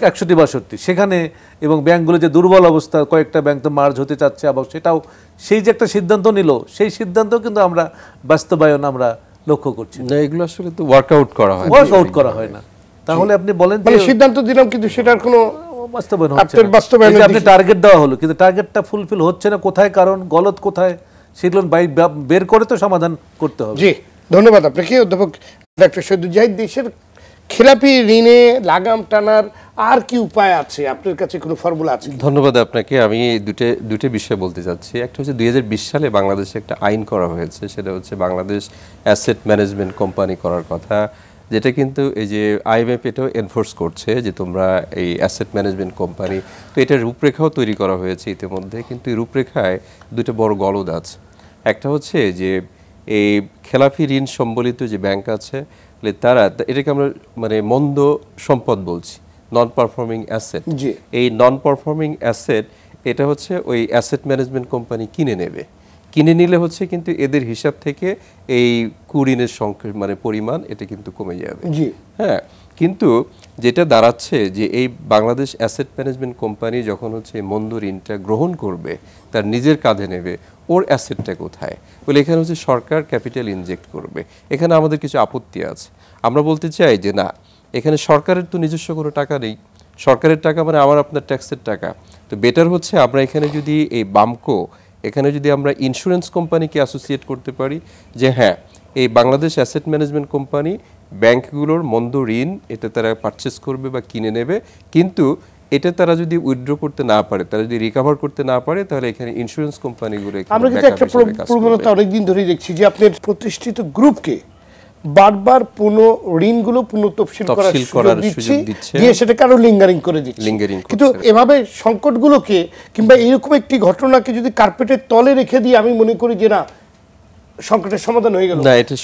162 সেখানে, এবং ব্যাংকগুলো যে দুর্বল অবস্থা, কয়েকটা ব্যাংক তো মার্জ হতে চাচ্ছে, আবার সেটাও সেই যে একটা সিদ্ধান্ত নিল, সেই সিদ্ধান্ত কিন্তু আমরা বাস্তবায়ন আমরা লক্ষ্য করছি না। এগুলো আসলে তো ওয়ার্কআউট করা হয় না। তাহলে আপনি বলেন সিদ্ধান্ত দিলাম কিন্তু সেটার কোনো বাস্তবায়ন হচ্ছে না। আপনি টার্গেট দেওয়া হলো কিন্তু টার্গেটটা ফুলফিল হচ্ছে না, কোথায় কারণ, গলত কোথায়, সেগুলো বের করে তো সমাধান করতে হবে। জি, ধন্যবাদ আপনাকে অধ্যাপক ডক্টর শহীদুল জাহিদ। দেশের খেলাপি ঋণে লাগাম টানার আর কি উপায় আছে? আপনার কাছে কোনো ফর্মুলা আছে? ধন্যবাদ আপনাকে। আমি দুটো বিষয় বলতে চাচ্ছি। একটা হচ্ছে 2020 সালে বাংলাদেশে একটা আইন করা হয়েছে, সেটা হচ্ছে বাংলাদেশ অ্যাসেট ম্যানেজমেন্ট কোম্পানি করার কথা, যেটা কিন্তু এই যে IMF এটাও এনফোর্স করছে যে তোমরা এই অ্যাসেট ম্যানেজমেন্ট কোম্পানি, তো এটার রূপরেখাও তৈরি করা হয়েছে ইতিমধ্যে। কিন্তু এই রূপরেখায় দুটো বড় গলদ আছে। একটা হচ্ছে যে এই খেলাপি ঋণ সম্বলিত যে ব্যাংক আছে, তারা এটাকে আমরা মানে মন্দ সম্পদ বলছি, নন পারফর্মিং অ্যাসেট। এই নন পারফর্মিং অ্যাসেট এটা হচ্ছে ওই অ্যাসেট ম্যানেজমেন্ট কোম্পানি কিনে নিলে হচ্ছে কিন্তু এদের হিসাব থেকে এই কুঋণের সংখ্যা মানে পরিমাণ এটা কিন্তু কমে যাবে। হ্যাঁ, কিন্তু যেটা দাঁড়াচ্ছে যে এই বাংলাদেশ অ্যাসেট ম্যানেজমেন্ট কোম্পানি যখন হচ্ছে মন্দ ঋণটা গ্রহণ করবে, তার নিজের কাঁধে নেবে, ওর অ্যাসেটটা কোথায়? বলে এখানে হচ্ছে সরকার ক্যাপিটাল ইনজেক্ট করবে। এখানে আমাদের কিছু আপত্তি আছে। আমরা বলতে চাই যে না, এখানে সরকারের তো নিজস্ব কোনো টাকা নেই, সরকারের টাকা মানে আমার আপনার ট্যাক্সের টাকা। তো বেটার হচ্ছে আমরা এখানে যদি এই বামকো, এখানে যদি আমরা ইন্স্যুরেন্স কোম্পানিকে অ্যাসোসিয়েট করতে পারি যে হ্যাঁ, এই বাংলাদেশ অ্যাসেট ম্যানেজমেন্ট কোম্পানি ব্যাংকগুলোর মন্দ ঋণ এটা তারা পারচেস করবে বা কিনে নেবে, কিন্তু এটা তারা যদি উইথড্র করতে না পারে, তারা যদি রিকভার করতে না পারে, তাহলে এখানে ইন্স্যুরেন্স কোম্পানিগুলো আমরা কিন্তু একটা প্রবণতা অনেকদিন ধরেই দেখছি যে আপনার প্রতিষ্ঠিত গ্রুপকে বারবার ঋণগুলো তফসিল করার সুযোগ দিচ্ছে, দিয়ে সেটাকে আরো লিঙ্গারিং করে দিচ্ছে। কিন্তু এভাবে সংকটগুলোকে কিংবা এরকম একটি ঘটনাকে যদি কার্পেটের তলে রেখে দিয়ে আমি মনে করি যে না, সংকটের সমাধান হয়ে গেল না, এটা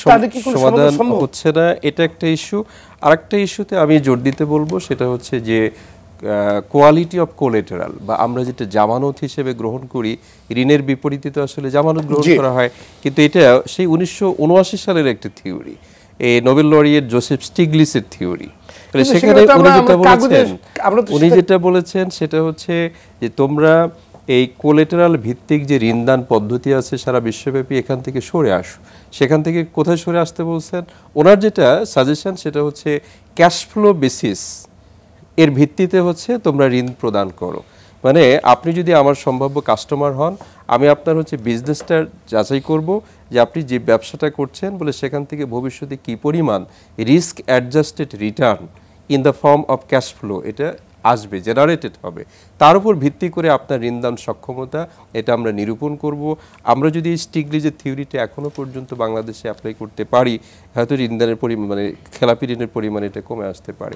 সমাধান হচ্ছে না, এটা একটা ইস্যু। আরেকটা ইস্যুতে আমি জোর দিতে বলবো, সেটা হচ্ছে যে কোয়ালিটি অফ কোলেটারাল, বা আমরা যেটা জামানত হিসেবে গ্রহণ করি, ঋণের বিপরীতে তো আসলে জামানত গ্রহণ করা হয়, কিন্তু এটা সেই 1979 সালের একটা থিওরি, এই নোবেল লরিয়েট জোসেফ স্টিগলিসের থিওরি। সেখানে উনি যেটা বলেছেন সেটা হচ্ছে যে তোমরা এই কোলেটারাল ভিত্তিক যে ঋণদান পদ্ধতি আছে সারা বিশ্বব্যাপী, এখান থেকে সরে আসো। সেখান থেকে কোথায় সরে আসতে বলছেন? ওনার যেটা সাজেশন সেটা হচ্ছে ক্যাশ ফ্লো বেসিস এর ভিত্তিতে হচ্ছে তোমরা ঋণ প্রদান করো। মানে আপনি যদি আমার সম্ভাব্য কাস্টমার হন, আমি আপনার হচ্ছে বিজনেসটা যাচাই করব যে আপনি যে ব্যবসাটা করছেন বলে সেখান থেকে ভবিষ্যতে কি পরিমাণ risk adjusted return in the form of cash flow এটা আসবে, জেনারেটেড হবে, তার উপর ভিত্তি করে আপনার ঋণদান সক্ষমতা এটা আমরা নিরূপণ করব। আমরা যদি স্টিগলিজের থিওরিটা এখনো পর্যন্ত বাংলাদেশে অ্যাপ্লাই করতে পারি, হয়তো ঋণদানের পরিমাণ মানে খেলাপি ঋণের পরিমাণ এটা কমে আসতে পারে।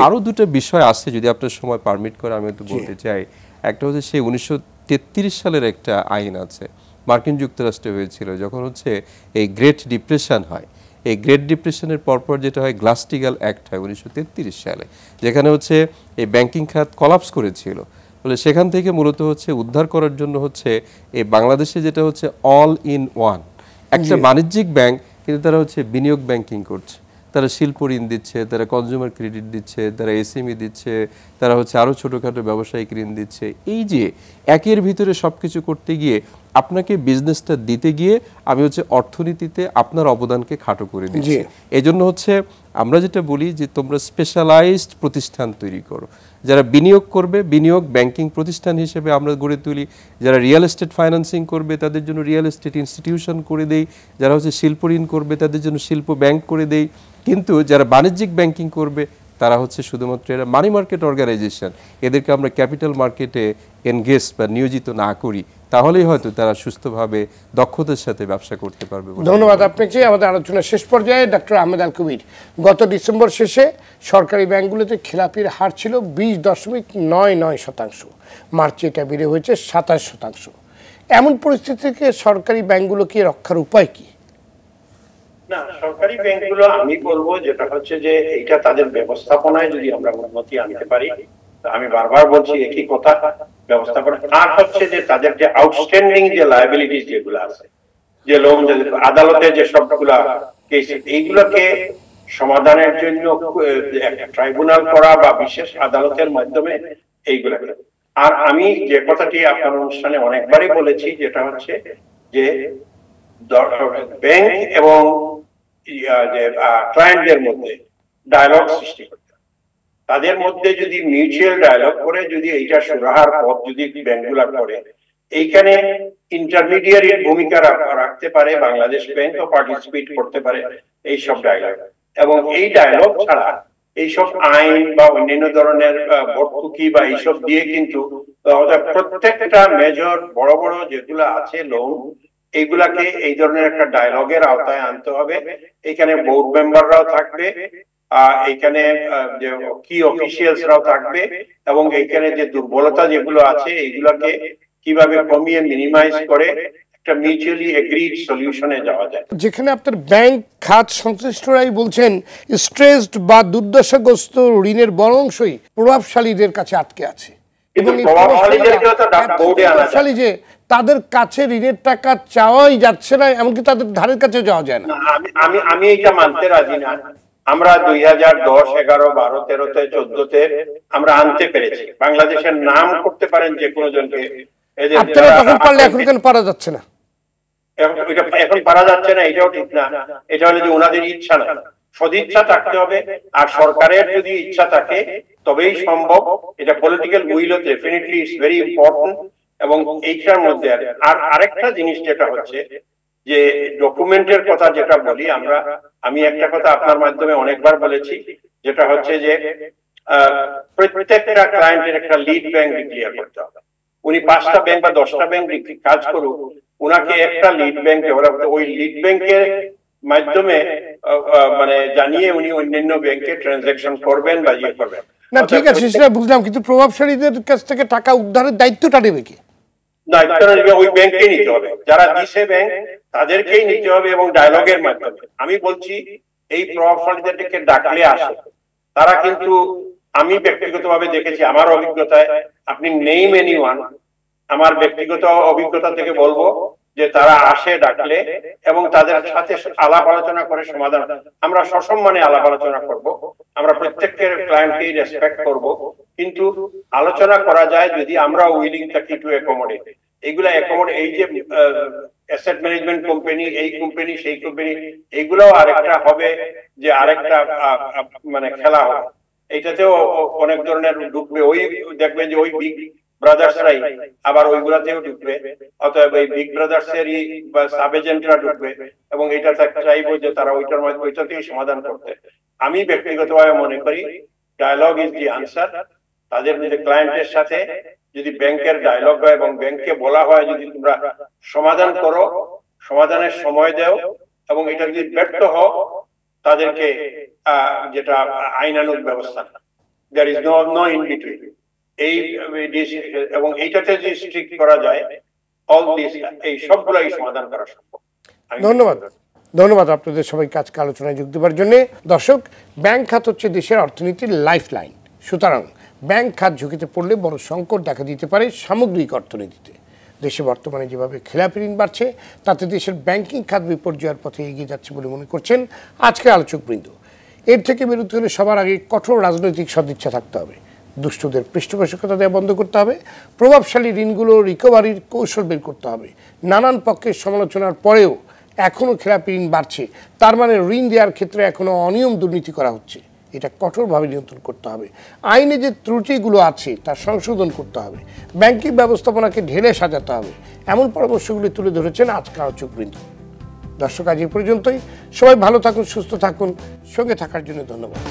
আরও দুটো বিষয় আছে, যদি আপনার সময় পারমিট করে আমি একটু বলতে চাই। একটা হচ্ছে সেই 1933 সালের একটা আইন আছে, মার্কিন যুক্তরাষ্ট্রে হয়েছিল, যখন হচ্ছে এই গ্রেট ডিপ্রেশন হয়। এই গ্রেট ডিপ্রেশনের পরপর যেটা হয় গ্লাস-স্টিগাল অ্যাক্ট হয় 1933 সালে, যেখানে হচ্ছে এই ব্যাংকিং খাত কলাপস করেছিল। বলে সেখান থেকে মূলত হচ্ছে উদ্ধার করার জন্য হচ্ছে এই বাংলাদেশে যেটা হচ্ছে অল ইন ওয়ান একটা বাণিজ্যিক ব্যাংক, কিন্তু তারা হচ্ছে বিনিয়োগ ব্যাংকিং করছে, তারা শিল্প ঋণ দিচ্ছে, তারা কনজিউমার ক্রেডিট দিচ্ছে, তারা এসএমই দিচ্ছে, তারা হচ্ছে আরও ছোটোখাটো ব্যবসায়িক ঋণ দিচ্ছে। এই যে একের ভিতরে সব কিছু করতে গিয়ে আপনাকে বিজনেসটা দিতে গিয়ে আমি হচ্ছে অর্থনীতিতে আপনার অবদানকে খাটো করে দিচ্ছি। এই জন্য হচ্ছে আমরা যেটা বলি যে তোমরা স্পেশালাইজড প্রতিষ্ঠান তৈরি করো, যারা বিনিয়োগ করবে বিনিয়োগ ব্যাংকিং প্রতিষ্ঠান হিসেবে আমরা গড়ে তুলি, যারা রিয়েল এস্টেট ফাইন্যান্সিং করবে তাদের জন্য রিয়েল এস্টেট ইনস্টিটিউশন করে দেই, যারা হচ্ছে শিল্প ঋণ করবে তাদের জন্য শিল্প ব্যাংক করে দেই। কিন্তু যারা বাণিজ্যিক ব্যাংকিং করবে তারা হচ্ছে শুধুমাত্র এরা মানি মার্কেট অর্গানাইজেশন, এদেরকে আমরা ক্যাপিটাল মার্কেটে এনগেজ বা নিয়োজিত না করি, তাহলেই হয়তো তারা সুস্থভাবে দক্ষতার সাথে ব্যবসা করতে পারবে। ধন্যবাদ আপনাকে। আমাদের আলোচনার শেষ পর্যায়ে ডক্টর আহমেদ আল কবির, গত ডিসেম্বর শেষে সরকারি ব্যাংকগুলোতে খেলাপির হার ছিল 20.99%, মার্চে এটা বেড়ে হয়েছে 27%। এমন পরিস্থিতি থেকে সরকারি ব্যাংকগুলোকে রক্ষার উপায় কি? না, সরকারি ব্যাংকগুলো আমি বলবো যেটা হচ্ছে যে এইটা তাদের ব্যবস্থাপনায় যদি আমরা উন্নতি আনতে পারি, আমি বারবার বলছি একই কথা, ব্যবস্থাপনা। আর হচ্ছে যে তাদের যে আউটস্ট্যান্ডিং যে লায়াবিলিটিস যেগুলো আছে, যে লোন আদালতে যে সবগুলা কেস, এইগুলোকে সমাধানের জন্য ট্রাইব্যুনাল করা বা বিশেষ আদালতের মাধ্যমে এইগুলাকে। আর আমি যে কথাটি আপনার অনুষ্ঠানে অনেকবারই বলেছি, যেটা হচ্ছে যে ব্যাংক এবং ক্লায়েন্টদের মধ্যে ডায়ালগ সৃষ্টি করতে, তাদের মধ্যে যদি মিউচুয়াল ডায়ালগ করে যদি এইটা সুরাহার পথ যদি ব্যাংকগুলা করে, এইখানে ইন্টারমিডিয়ারির ভূমিকা রাখতে পারে বাংলাদেশ ব্যাংকও পার্টিসিপেট করতে পারে এইসব ডায়ালগ। এবং এই ডায়ালগ ছাড়া এইসব আইন বা অন্যান্য ধরনের ভর্তুকি বা এইসব দিয়ে কিন্তু প্রত্যেকটা মেজর বড় বড় যেগুলো আছে লোন, এইগুলাকে এই ধরনের একটা ডায়ালগের আওতায় আনতে হবে। এখানে বোর্ড মেম্বাররাও থাকবে, এখানে যে কি অফিসিয়ালসরাও থাকবে, এবং এইখানে যে দুর্বলতা যেগুলো আছে এইগুলাকে কিভাবে কমিয়ে মিনিমাইজ করে একটা মিউচুয়ালি এগ্রিড সলিউশনে যাওয়া যায়। যেখানে আপনার ব্যাংক খাত সংশ্লিষ্টরাই বলছেন স্ট্রেসড বা দুর্দশাগ্রস্ত ঋণের বড় অংশই প্রভাবশালীদের কাছে আটকে আছে, এবং প্রভাবশালী যে তাদের কাছে ঋণের টাকা চাওয়াই যাচ্ছে না, এমনকি তাদের ধারের কাছে যাওয়া যায় না। আমি এটা মানতে রাজি না। আমরা 2010, 11, 12, 13, 14-তে আমরা আনতে পেরেছি, বাংলাদেশের নাম করতে পারেন যে কোনো জনকে। তখন পারলে এখন কেন পারা যাচ্ছে না? এখন পারা যাচ্ছে না, এটাও ঠিক না। এটা হলো যে ওনাদের ইচ্ছা না, সদিচ্ছা থাকতে হবে। আর সরকারের যদি ইচ্ছা থাকে তবেই সম্ভব। এটা political will definitely is very important. এবং এইটার মধ্যে আর আরেকটা জিনিস যেটা হচ্ছে যে ডকুমেন্টের কথা যেটা বলি আমরা, আমি একটা কথা আপনার মাধ্যমে অনেকবার বলেছি, যেটা হচ্ছে যে প্রত্যেকটা ক্লায়েন্টের একটা লিড ব্যাংক ডিক্লেয়ার করতে হবে। উনি 5টা ব্যাংক বা 10টা ব্যাংক কাজ করুক, উনাকে একটা লিড ব্যাংক ডেভেলপ, ওই লিড ব্যাংকের মাধ্যমে মানে জানিয়ে উনি অন্যান্য ব্যাংকে ট্রানজাকশন করবেন বা ইয়ে করবেন। না ঠিক আছে, সেটা বুঝলাম, কিন্তু প্রভাবশালীদের কাছ থেকে টাকা উদ্ধারের দায়িত্বটা নেবে কি? দায়িত্ব নিবে ওই ব্যাংককেই নিতে হবে, যারা দিছে ব্যাংক তাদেরকেই নিতে হবে এবং ডায়ালগের মাধ্যমে। আমি বলছি এই প্রভাবশালীদেরকে ডাকলে আসে তারা, কিন্তু আমি ব্যক্তিগতভাবে দেখেছি আমার অভিজ্ঞতায়, আপনি নেইম এনিওয়ান, আমার ব্যক্তিগত অভিজ্ঞতা থেকে বলবো যে তারা আসে ডাকলে এবং তাদের সাথে আলাপ আলোচনা করে সমাধান, আমরা সসম্মানে আলাপ আলোচনা করব, আমরা প্রত্যেকের ক্লায়েন্টকে রেসপেক্ট করব, কিন্তু আলোচনা করা যায় যদি আমরা উইলিং থাকি টু অ্যাকোমোডেট। এইগুলা অ্যাকোমোডেট, এই যে অ্যাসেট ম্যানেজমেন্ট কোম্পানি, এই কোম্পানি সেই কোম্পানি, এইগুলাও আরেকটা হবে যে আরেকটা মানে খেলা হবে। এইটাতেও অনেক ধরনের ঢুকবে, ওই দেখবেন যে ওই বিগ ব্রাদার্সরাই আবার ওইগুলাতেও ঢুকবে, অতএব এই বিগ ব্রাদার্স এরই বা সাব এজেন্টরা ঢুকবে এবং এটা চাইবো যে তারা ওইটার মধ্যে ওইটাতেই সমাধান করতে। আমি ব্যক্তিগতভাবে মনে করি ডায়ালগ ইজ দি আনসার। তাদের মধ্যে ক্লায়েন্টের সাথে যদি ব্যাংকের ডায়ালগ হয় এবং ব্যাংককে বলা হয় যদি তোমরা সমাধান করো, সমাধানের সময় দাও এবং এটা যদি ব্যর্থ হও তাদেরকে যেটা আইনানুগ ব্যবস্থা, there is no in between, এই এবং এইটাতে যদি স্ট্রিক্ট করা যায় অল দিস, এই সবগুলাই সমাধান করা সম্ভব। ধন্যবাদ আপনাদের সবাইকে আজকে আলোচনায় যোগ দেওয়ার জন্য। দর্শক, ব্যাংক খাত হচ্ছে দেশের অর্থনীতির লাইফ লাইন, সুতরাং ব্যাংক খাত ঝুঁকিতে পড়লে বড় সংকট দেখা দিতে পারে সামগ্রিক অর্থনীতিতে। দেশে বর্তমানে যেভাবে খেলাপি ঋণ বাড়ছে তাতে দেশের ব্যাংকিং খাত বিপর্যয়ের পথে এগিয়ে যাচ্ছে বলে মনে করছেন আজকের আলোচকবৃন্দ। এর থেকে বেরোতে হলে সবার আগে কঠোর রাজনৈতিক সদিচ্ছা থাকতে হবে, দুষ্টদের পৃষ্ঠপোষকতা দেওয়া বন্ধ করতে হবে, প্রভাবশালী ঋণগুলো রিকভারির কৌশল বের করতে হবে। নানান পক্ষের সমালোচনার পরেও এখনও খেলাপি ঋণ বাড়ছে, তার মানে ঋণ দেওয়ার ক্ষেত্রে এখনও অনিয়ম দুর্নীতি করা হচ্ছে, এটা কঠোরভাবে নিয়ন্ত্রণ করতে হবে। আইনে যে ত্রুটিগুলো আছে তা সংশোধন করতে হবে, ব্যাংকিং ব্যবস্থাপনাকে ঢেলে সাজাতে হবে, এমন পরামর্শগুলি তুলে ধরেছেন আজকের আলোচকবৃন্দ। দর্শক, আজ এই পর্যন্তই। সবাই ভালো থাকুন, সুস্থ থাকুন, সঙ্গে থাকার জন্য ধন্যবাদ।